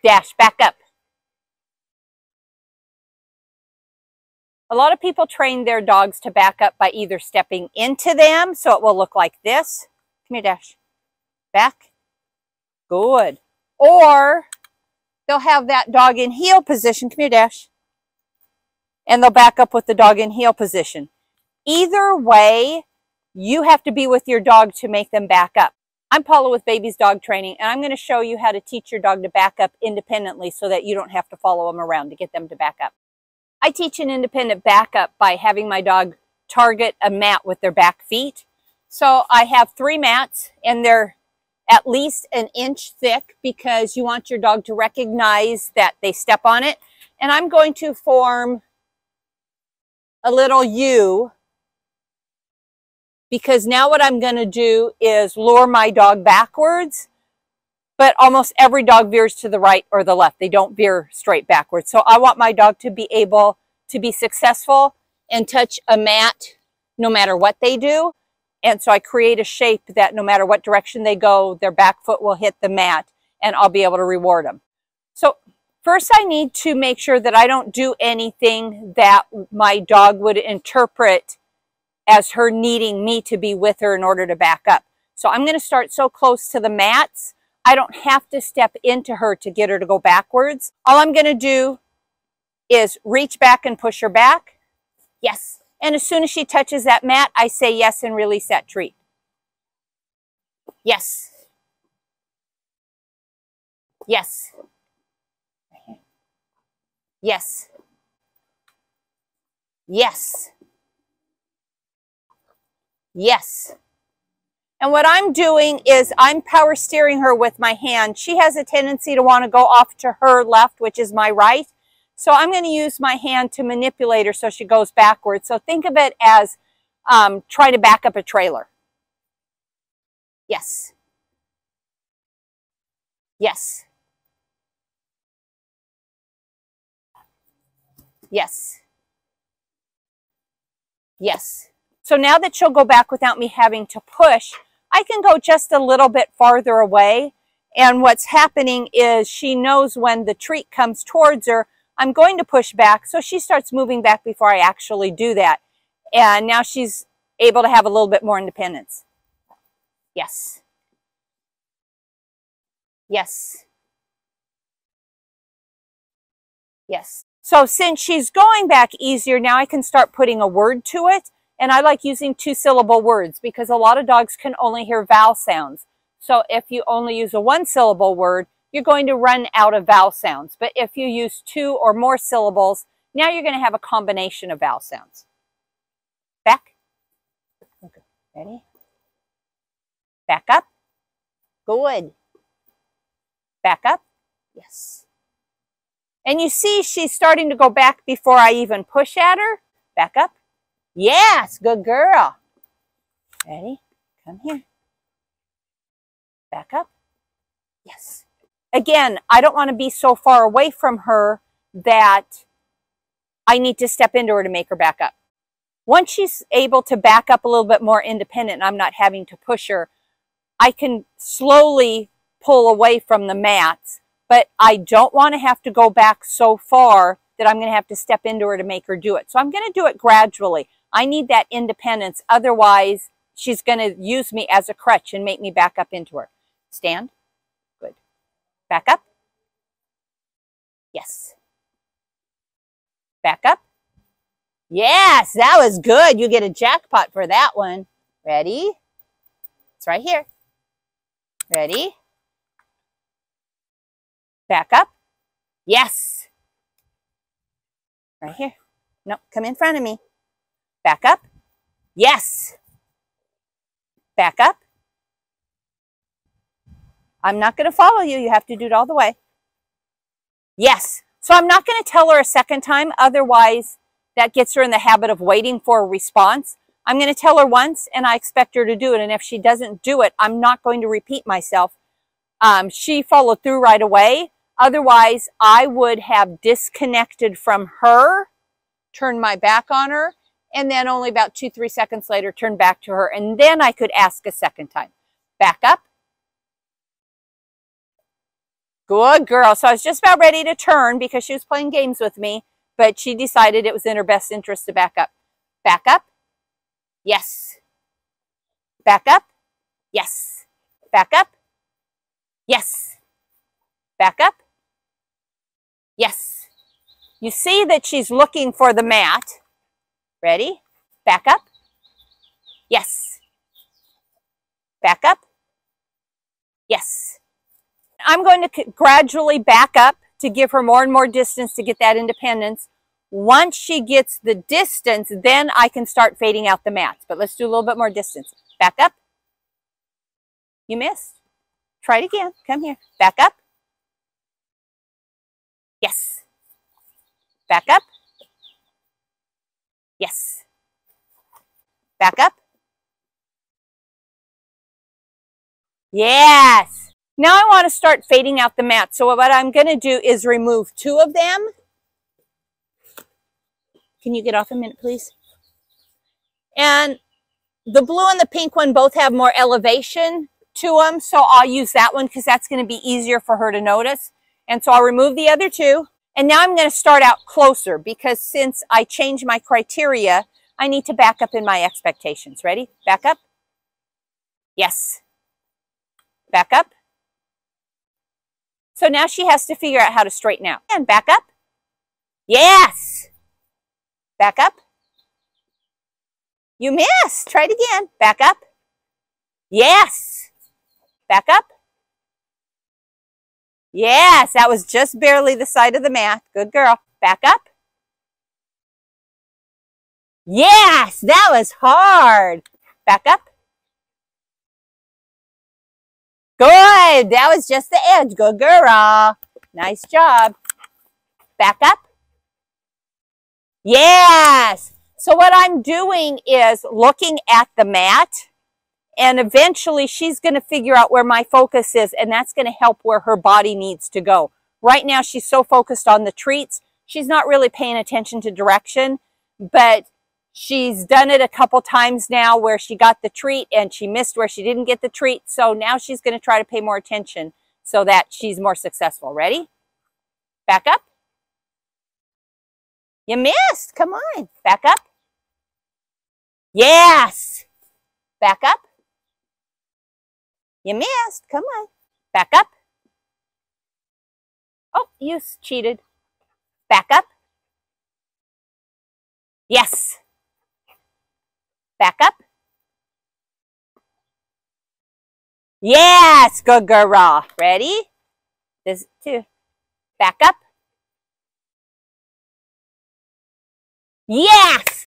Dash, back up. A lot of people train their dogs to back up by either stepping into them, so it will look like this. Come here, Dash. Back. Good. Or they'll have that dog in heel position. Come here, Dash. And they'll back up with the dog in heel position. Either way, you have to be with your dog to make them back up. I'm Paula with Baby's Dog Training, and I'm going to show you how to teach your dog to back up independently so that you don't have to follow them around to get them to back up. I teach an independent backup by having my dog target a mat with their back feet. So I have 3 mats, and they're at least an inch thick because you want your dog to recognize that they step on it. And I'm going to form a little U, because now what I'm going to do is lure my dog backwards, but almost every dog veers to the right or the left. They don't veer straight backwards. So I want my dog to be able to be successful and touch a mat no matter what they do. And so I create a shape that no matter what direction they go, their back foot will hit the mat and I'll be able to reward them. So first I need to make sure that I don't do anything that my dog would interpret as her needing me to be with her in order to back up. So I'm going to start so close to the mats, I don't have to step into her to get her to go backwards. All I'm going to do is reach back and push her back. Yes. And as soon as she touches that mat, I say yes and release that treat. Yes. Yes. Yes. Yes. Yes. And what I'm doing is I'm power steering her with my hand. She has a tendency to want to go off to her left, which is my right. So I'm going to use my hand to manipulate her so she goes backwards. So think of it as trying to back up a trailer. Yes. Yes. Yes. Yes. So now that she'll go back without me having to push, I can go just a little bit farther away. And what's happening is she knows when the treat comes towards her, I'm going to push back. So she starts moving back before I actually do that. And now she's able to have a little bit more independence. Yes. Yes. Yes. So since she's going back easier, now I can start putting a word to it. And I like using 2-syllable words because a lot of dogs can only hear vowel sounds. So if you only use a 1-syllable word, you're going to run out of vowel sounds. But if you use 2 or more syllables, now you're going to have a combination of vowel sounds. Back. Okay. Ready? Back up. Good. Back up. Yes. And you see she's starting to go back before I even push at her. Back up. Yes, good girl. Ready? Come here. Back up. Yes. Again, I don't want to be so far away from her that I need to step into her to make her back up. Once she's able to back up a little bit more independent and I'm not having to push her, I can slowly pull away from the mats, but I don't want to have to go back so far that I'm going to have to step into her to make her do it. So I'm going to do it gradually. I need that independence. Otherwise, she's going to use me as a crutch and make me back up into her. Stand. Good. Back up. Yes. Back up. Yes, that was good. You get a jackpot for that one. Ready? It's right here. Ready? Back up. Yes. Right here. No, come in front of me. Back up. Yes. Back up. I'm not going to follow you. You have to do it all the way. Yes. So I'm not going to tell her a second time. Otherwise, that gets her in the habit of waiting for a response. I'm going to tell her once, and I expect her to do it. And if she doesn't do it, I'm not going to repeat myself. She followed through right away. Otherwise, I would have disconnected from her, turned my back on her, and then only about 2-3 seconds later, turn back to her. And then I could ask a second time. Back up. Good girl. So I was just about ready to turn because she was playing games with me, but she decided it was in her best interest to back up. Back up. Yes. Back up. Yes. Back up. Yes. Back up. Yes. You see that she's looking for the mat. Ready? Back up. Yes. Back up. Yes. I'm going to gradually back up to give her more and more distance to get that independence. Once she gets the distance, then I can start fading out the mats. But let's do a little bit more distance. Back up. You missed. Try it again. Come here. Back up. Yes. Back up. Yes. Back up. Yes. Now I want to start fading out the mat. So what I'm going to do is remove 2 of them. Can you get off a minute, please? And the blue and the pink one both have more elevation to them. So I'll use that one because that's going to be easier for her to notice. And so I'll remove the other 2. And now I'm going to start out closer because since I changed my criteria, I need to back up in my expectations. Ready? Back up. Yes. Back up. So now she has to figure out how to straighten out. And back up. Yes. Back up. You missed. Try it again. Back up. Yes. Back up. Yes, that was just barely the side of the mat. Good girl. Back up. Yes, that was hard. Back up. Good. That was just the edge. Good girl. Nice job. Back up. Yes. So what I'm doing is looking at the mat, and eventually she's going to figure out where my focus is, and that's going to help where her body needs to go. Right now she's so focused on the treats, she's not really paying attention to direction, but she's done it a couple times now where she got the treat and she missed where she didn't get the treat. So now she's going to try to pay more attention so that she's more successful. Ready? Back up. You missed. Come on. Back up. Yes. Back up. You missed. Come on. Back up. Oh, you cheated. Back up. Yes. Back up. Yes. Good girl. Ready? This 2. Back up. Yes.